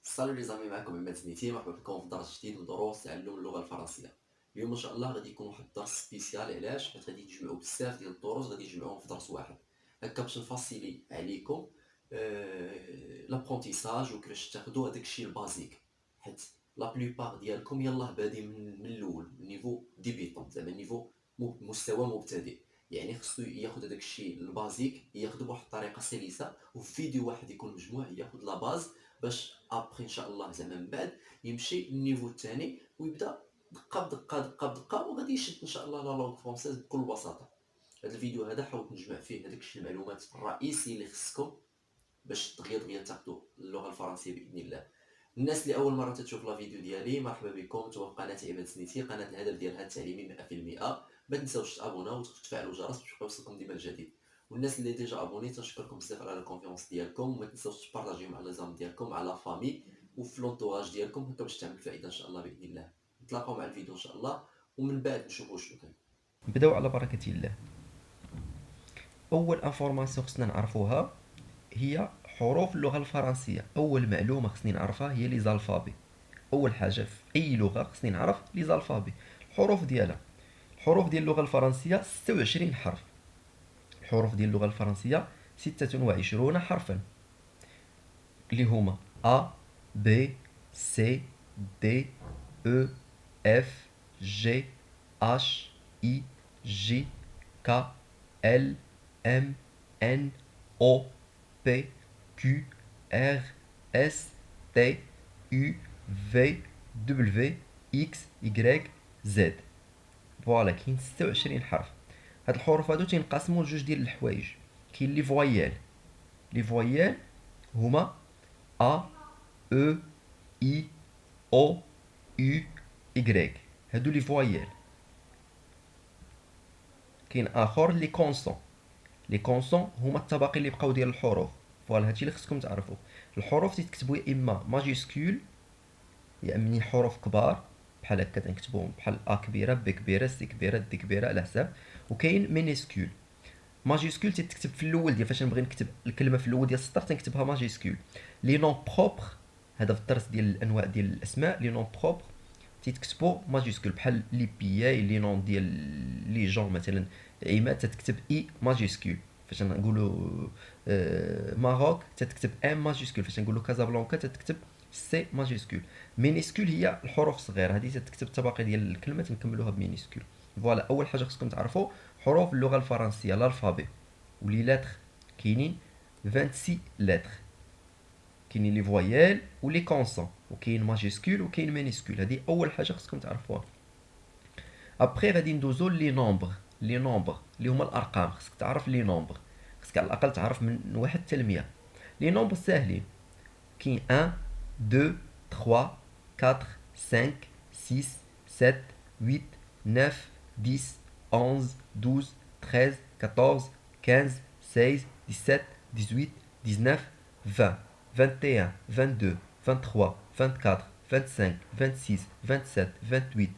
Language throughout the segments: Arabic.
سالو لي زامي، معكم عماد سنيتي. مرحبا بكم في درس جديد من دروس تعلم اللغه الفرنسيه. اليوم ان شاء الله غادي يكون واحد الدرس سبيسيال. علاش؟ حيت غادي يتجمعوا بزاف ديال الدروس، غادي يجمعوهم في درس واحد هكا باش نفاسيلي عليكم لابرونتيساج وكيفاش تاخذوا هذاك الشيء البازيك. حيت لا بلوبار ديالكم يلاه بادي من الاول، نيفو ديبيتون، زعما نيفو مستوى مبتدئ. يعني خصو ياخذ هذاك الشيء البازيك، ياخذ بواحد الطريقه سلسه، وفي فيديو واحد يكون مجموع ياخذ لا باز، باش ابخي ان شاء الله زعما من بعد يمشي للنيفو الثاني ويبدا دقه بدقه دقه بدقه، وغادي يشد ان شاء الله لا لونغ فرونسيز بكل بساطه. هذا الفيديو هذا حاولت نجمع فيه هذاك الشيء المعلومات الرئيسي اللي خصكم باش دغيا دغيا تاخذوا اللغه الفرنسيه باذن الله. الناس اللي اول مره تشوف لا فيديو ديالي، مرحبا بكم. نتوما في قناه عماد سنيتي، قناه الهدف ديالها التعليمي 100%. ما تنساوش تابوناو وتفعلوا الجرس باش يوصلكم ديما الجديد. والناس اللي ديجا ابوني تنشكركم بزاف على الكونفيونس ديالكم، وما تنساوش تبارطاجيو مع لي زام ديالكم، مع لا فامي وفي لونطوراج ديالكم، هكا باش تعمل فائده ان شاء الله باذن الله. نتلاقاو مع الفيديو ان شاء الله، ومن بعد نشوفوا شنو كاين. نبداو على بركة الله. أول انفورماسيون خصنا نعرفوها هي حروف اللغة الفرنسية. أول معلومة خصني نعرفها هي لي زالفابي. أول حاجة في أي لغة خصني نعرف لي زالفابي، الحروف ديالها. الحروف ديال اللغة الفرنسية 26 حرف. الحروف ديال اللغة الفرنسية 26 حرفا، اللي هما A B C D E F G H I J K L M N O P Q R S T U V W X Y Z. فوالا، كاين 26 حرف. هاد الحروف هادو تينقسموا لجوج ديال الحوايج. كاين لي فويال. لي فويال هما A E I O U Y. هادو لي فويال. كاين اخر لي كونسون. لي كونسون هما الطبقي اللي بقاو ديال الحروف. فوالا، هادشي اللي خصكم تعرفوا. الحروف تيتكتبوا يا اما ماجيسكول، يا اما حروف كبار بحال هكا تنكتبوهم بحال ا كبيره، ب كبيره، سي كبيره، دي كبيره، على حساب. وكاين مينيسكول. ماجيسكول تتكتب في الاول ديال فاش نبغي نكتب الكلمه في الاول ديال السطر تنكتبها ماجيسكول. لي نون بروبر، هذا في الدرس ديال الانواع ديال الاسماء، لي نون بروبر تيتكتبوا ماجيسكول بحال لي بياي. لي نون ديال لي جون مثلا عماد تتكتب اي ماجيسكول. فاش نقولوا ماروك تتكتب ام ماجيسكول. فاش نقولوا كازابلانكا تتكتب سي ماجيسكول. مينيسكول هي الحروف الصغيره، هذه تتكتب الطبقه ديال الكلمه تنكملوها بمينيسكول. فوالا، اول حاجه خصكم تعرفوا حروف اللغه الفرنسيه، الالفابي ولي لاتر. كاينين 26 لاتر. كاينين لي فويال ولي كونسون، وكاين ماجيسكول وكاين مينيسكول. هذه اول حاجه خصكم تعرفوها. ابخي غادي ندوزو لي نومبر. لي نومبر اللي هما الارقام. خصك تعرف لي نومبر، خصك على الاقل تعرف من واحد حتى 100. لي نومبر ساهلين. كاين 1 2 3 4 5 6 7 8 9 10 11 12 13 14 15 16 17 18 19 20 21 22 23 24 25 26 27 28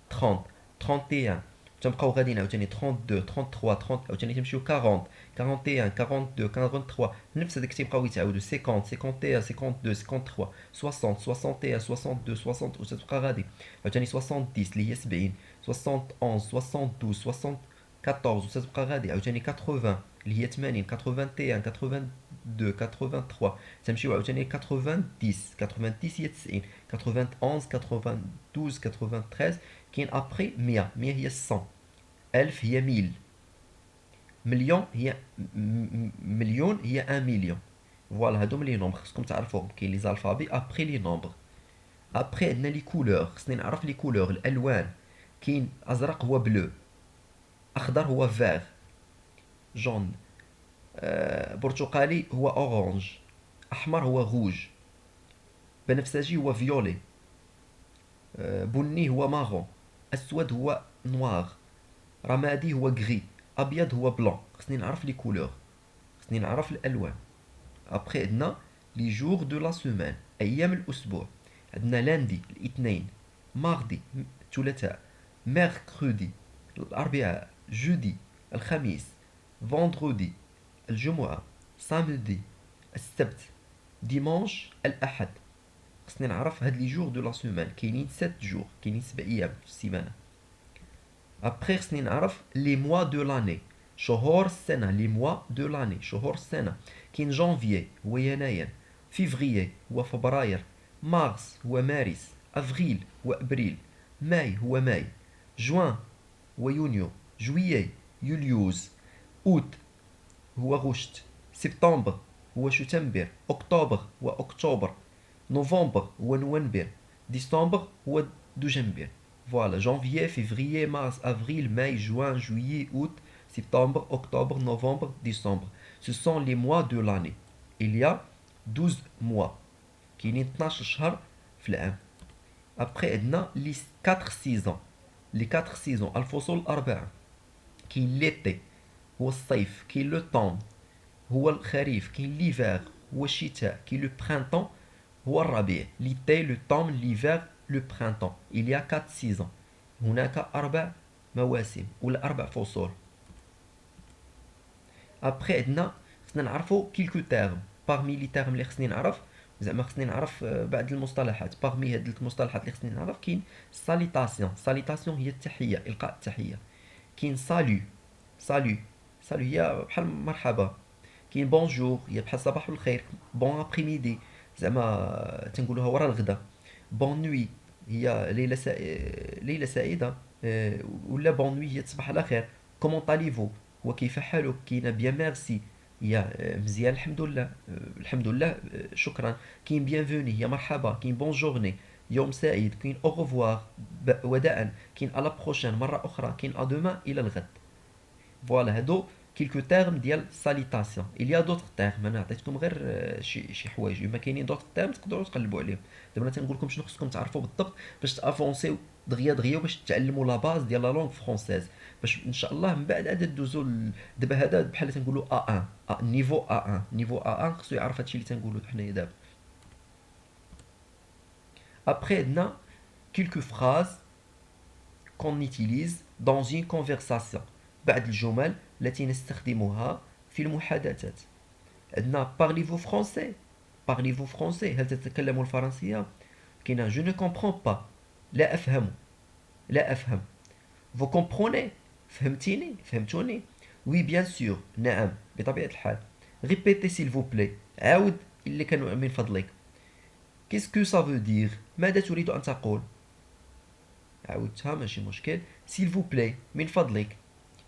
29 30 31. تنبقاو غاديين عاوتاني 32 33 30، عاوتاني تمشيو 40 41 42 43. نفس هذاك تيبقاو يتعاودوا 50 51 52 53 60 61 62 60، وتتبقى غادي عاوتاني 70 اللي هي 70 71 72 74، وتتبقى غادي عاوتاني 80 اللي هي 80 81 82 83. تمشيو عاوتاني 90 90 هي 90 91 92 93. كاين ابخي 100 100 هي 100. 1000 هي 1000. مليون هي مليون هي 1 مليون. فوالا، هادو لي نومبر خصكم تعرفوهم. كاين لي زالفابي ابخي لي نومبر. ابخي عندنا لي كولور، خصني نعرف لي كولور، الالوان. كاين ازرق هو بلو، اخضر هو فيغ جون، برتقالي هو اورانج، احمر هو روج، بنفسجي هو فيولي، بني هو مارون، اسود هو نوار، رمادي هو غري، ابيض هو بلون. خصني نعرف لي كولور، خصني نعرف الالوان. ابخي عندنا لي جور دو لا سومان، ايام الاسبوع. عندنا لاندي الاثنين، ماردي الثلاثاء، ميركودي الاربعاء، جودي الخميس، فوندرودي الجمعة، سامدي السبت، ديمانش الاحد. خصني نعرف هاد لي جور دو لا سومان، كاينين 7 جور، كاينين 7 ايام في السيمانه. ابخي خصني نعرف لي موا دو لاني، شهور السنه، لي موا دو لاني شهور السنه. كاين جانفيي هو يناير، فيفريي هو فبراير، مارس هو مارس، افريل هو ابريل، ماي هو ماي، جوان هو يونيو، جويي يوليوز، اوت هو غشت، سبتمبر هو شتنبر، اكتوبر هو اكتوبر، نوفمبر هو نوفمبر، ديسمبر هو دجنبر. Voilà, janvier, février, mars, avril, mai, juin, juillet, août, septembre, octobre, novembre, décembre. Ce sont les mois de l'année. Il y a 12 mois. كاينين 12 شهر في العام. Après عندنا les 4 saisons. Les 4 saisons الفصول الأربعة. كاين l'été هو الصيف، كاين لو طون هو الخريف، كاين ليفير هو الشتاء، كاين لو برينتون هو الربيع. l'été, le temps, l'hiver, le printemps. Il y a 4 saisons. هناك 4 مواسم ولا 4 فصول. ابخي عندنا خصنا نعرفو كيلكو تيرم. باغمي لي تيرم اللي خصني نعرف، زعما خصني نعرف بعض المصطلحات. باغمي هاد المصطلحات اللي خصني نعرف كاين ساليتاسيون. ساليتاسيون هي التحية، إلقاء التحية. كاين سالو، سالو سالو هي بحال مرحبا. كاين بونجور هي بحال صباح الخير. بون ابريميدي زعما تنقولوها ورا الغدا. بون نوي هي ليلة سعيدة. ولا بون نوي هي تصبح على خير. كومون طاليفو هو كيف حالك. كاينه بيان ميرسي هي مزيان الحمد لله. الحمد لله شكرا. كاين بيانفوني هي مرحبا. كاين بون جورني يوم سعيد. كاين او ريفوار وداعا. كاين الا بروشين مرة أخرى. كاين ادوما إلى الغد. فوالا هادو كيلكو تيرم ديال ساليتاسيون. إليا دوطخ تيرم، انا عطيتكم غير شي حوايج، ما كاينين دوطخ تيرم تقدروا تقلبوا عليهم. دابا انا تنقول لكم شنو خصكم تعرفوا بالضبط باش تافونسيو دغيا دغيا باش تعلموا لا باز ديال لا لونغ فرونسيز، باش ان شاء الله من بعد عاد دوزو دابا هذا بحال تنقولوا A1 نيفو A1. نيفو A1 خصو يعرف هادشي اللي تنقولوا حنايا دابا. ابخي عندنا كيلكو فراز qu'on utilise dans une conversation. بعض الجمل التي نستخدمها في المحادثات. عندنا parlez-vous français. parlez-vous français هل تتكلم الفرنسية؟ كاينه je ne comprends pas لا أفهم. لا أفهم. vous comprenez فهمتيني فهمتوني. oui bien sûr نعم بطبيعة الحال. répétez s'il vous plaît عاود اللي كان من فضلك. qu'est-ce que ça veut dire ماذا تريد أن تقول. عاودتها ماشي مشكل. s'il vous plaît من فضلك.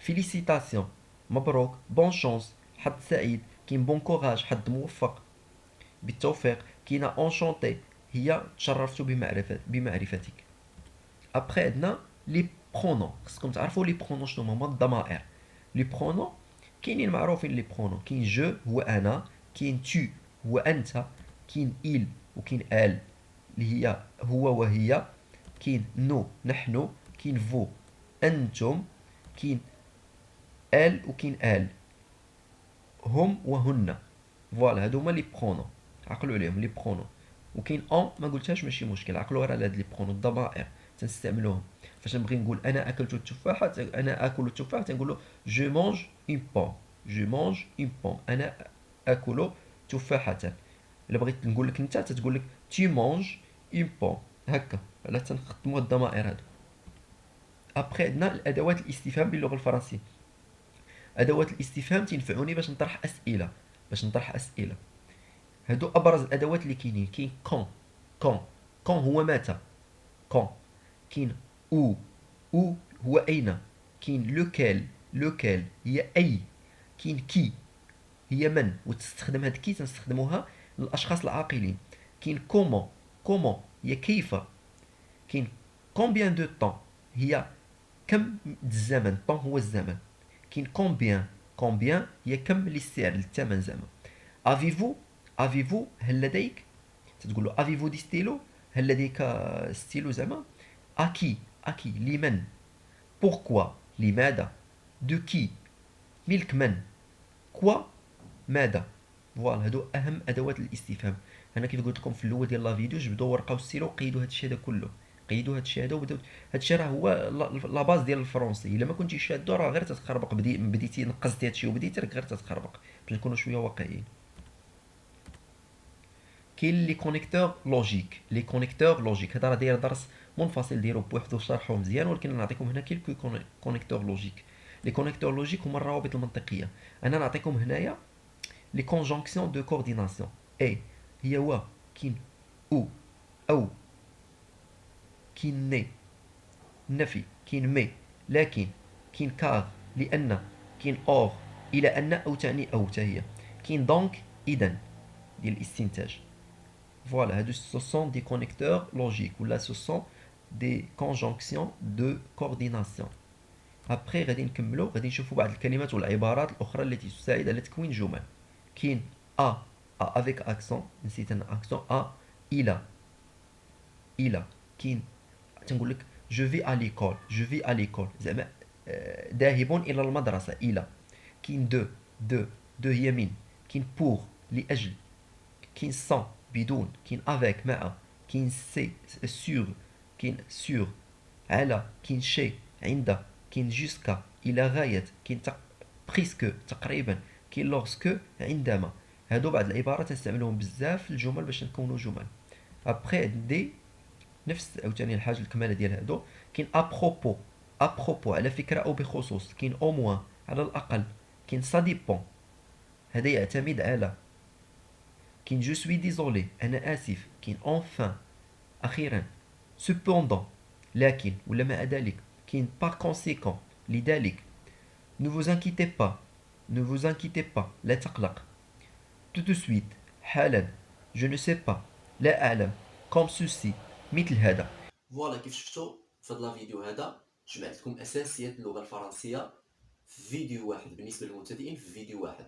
félicitations مبروك. بون شانس حظ سعيد. كاين بون كوراج حظ موفق بالتوفيق. كاينه اونشونتي هي تشرفت بمعرفتك. ابخي عندنا لي برونون. خصكم تعرفوا لي برونون شنو هما الضمائر. لي برونون كاينين معروفين. لي برونون كاين جو هو انا، كاين تو هو انت، كاين إل وكاين ال اللي هي هو وهي، كاين نو نحن، كاين فو انتم، كاين ال وكاين ال هم وهن. فوالا هادو هما لي برونون، عقلوا عليهم لي برونون. وكاين اون ما قلتهاش ماشي مشكل، عقلوا غير على هاد لي برونون الضمائر تنستعملوهم. فاش نبغي نقول انا اكلت التفاحه، انا اكل التفاح تنقولوا جو مونج اون بون. جو مونج اون بون انا اكل تفاحه. الا بغيت نقول لك انت تتقول لك تي مونج اون بون. هكا على تنخدموا الضمائر هادو. ابخي عندنا الادوات الاستفهام باللغه الفرنسيه. ادوات الاستفهام تنفعوني باش نطرح اسئله. هادو ابرز الادوات اللي كاينين. كاين كون. كون هو متى. كون. كاين او هو اين. كاين لوكال هي اي. كاين كي هي من، وتستخدم هاد كي تنستخدموها للاشخاص العاقلين. كاين كومون هي كيف. كاين كومبيان دو طون هي كم الزمن. طون هو الزمن. كاين كومبيان هي كم للسعر للثمن زعما. افيفو هل لديك. تتقول له افيفو دي ستيلو هل لديك ستيلو زعما. اكي لمن. بوركوا لماذا. دو كي ملك من. كوا ماذا. فوالا هادو اهم ادوات الاستفهام. انا كيف قلت لكم في الاول ديال لا فيديو جبدوا ورقه وستيلو وقيدوا هادشي هذا كله. قيدوا هادشي هذا وبداو. هادشي راه هو لا باز ديال الفرونسي. الا ما كنتيش شادو راه غير تتخربق. بديتي نقصتي هادشي وبديتي راك غير تتخربق باش نكونوا شويه واقعيين. كاين لي كونيكتور لوجيك. لي كونيكتور لوجيك هذا راه داير درس منفصل ديرو بوحدو شرحوه مزيان، ولكن انا نعطيكم هنا كيلكو كونيكتور لوجيك. لي كونيكتور لوجيك هما الروابط المنطقيه. انا نعطيكم هنايا لي كونجونكسيون دو كورديناسيون. اي هي و، كاين او، او، كاين ني، نفي، كاين مي، لكن، كاين كار، لان، كاين اور، الى ان او تعني او حتى هي، كاين دونك اذا ديال الاستنتاج. فوالا هادو سو سون دي كونيكتور لوجيك ولا سو سون دي كونجونكسيون دو كورديناسيون. ابخي غادي نكملو، غادي نشوفو بعض الكلمات والعبارات الاخرى التي تساعد على تكوين جمل. كاين ا، ا افيك اكسون، نسيت انا اكسون، ا، الى، الى، كاين تنقول لك جو في ا ليكول، جو في ا ليكول زعما ذاهب الى المدرسه، الى. كاين دو، دو، دو هي من. كاين بور لاجل. كاين سان بدون. كاين افيك مع. كاين سي سور. كاين سور على. كاين شي عند. كاين جوسكا الى غايه. كاين بريسكو تقريبا. كاين لوغسكو عندما. هادو بعض العبارات نستعملوهم بزاف في الجمل باش نكونوا جمل. ابخي عندي نفس عاوتاني الحاجه الكماله ديال هادو. كاين ابروبو، ابروبو على فكره او بخصوص. كاين او موان على الاقل. كاين سا ديبون هذا يعتمد على. كاين جو سوي ديزولي انا اسف. كاين اونفان اخيرا. سوبوندون لكن ولا مع ذلك. كاين بار كونسيكون لذلك. ne vous inquiétez pas ne vous inquiétez pas لا تقلق. tout de suite حالا. je ne sais pas لا اعلم. comme ceci مثل هذا. فوالا كيف شفتوا في هذا الفيديو هذا جمعت لكم اساسيات اللغه الفرنسيه في فيديو واحد. بالنسبه للمبتدئين في فيديو واحد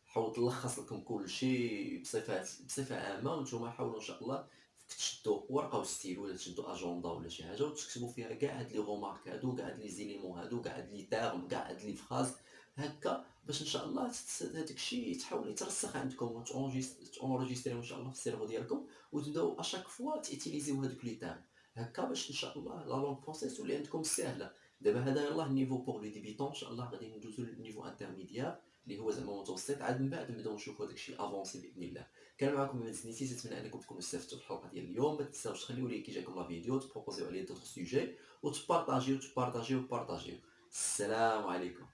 حاولت نلخص لكم كل شيء بصفه عامه، وانتم حاولوا ان شاء الله تشدوا ورقه وستيل ولا تشدوا اجنده ولا شي حاجه وتكتبوا فيها كاع هاد لي غومارك هادو، كاع هاد لي زيليمون هادو، كاع هاد لي تيرم، كاع هاد لي فراز هكا، باش ان شاء الله هذاك الشيء يتحول يترسخ عندكم وتونجستريو ان شاء الله في السيرفو ديالكم، وتبداو اشاك فوا تيتيليزيو هذوك لي تيرم هكا، باش ان شاء الله لا لونغ فرونسيس تولي عندكم ساهله. دابا هذا يلاه النيفو بوغ لي ديبيتون، ان شاء الله غادي ندوزو للنيفو انترميديير اللي هو زعما متوسط، عاد من بعد نبداو نشوفوا داكشي افونسي باذن الله. كان معكم من نيتي، نتمنى انكم تكونوا استفدتوا في الحلقه ديال اليوم. ما تنساوش تخليو لي كي جاكم لا فيديو، تبروبوزيو عليه دوطخ سوجي، وتبارطاجيو. السلام عليكم.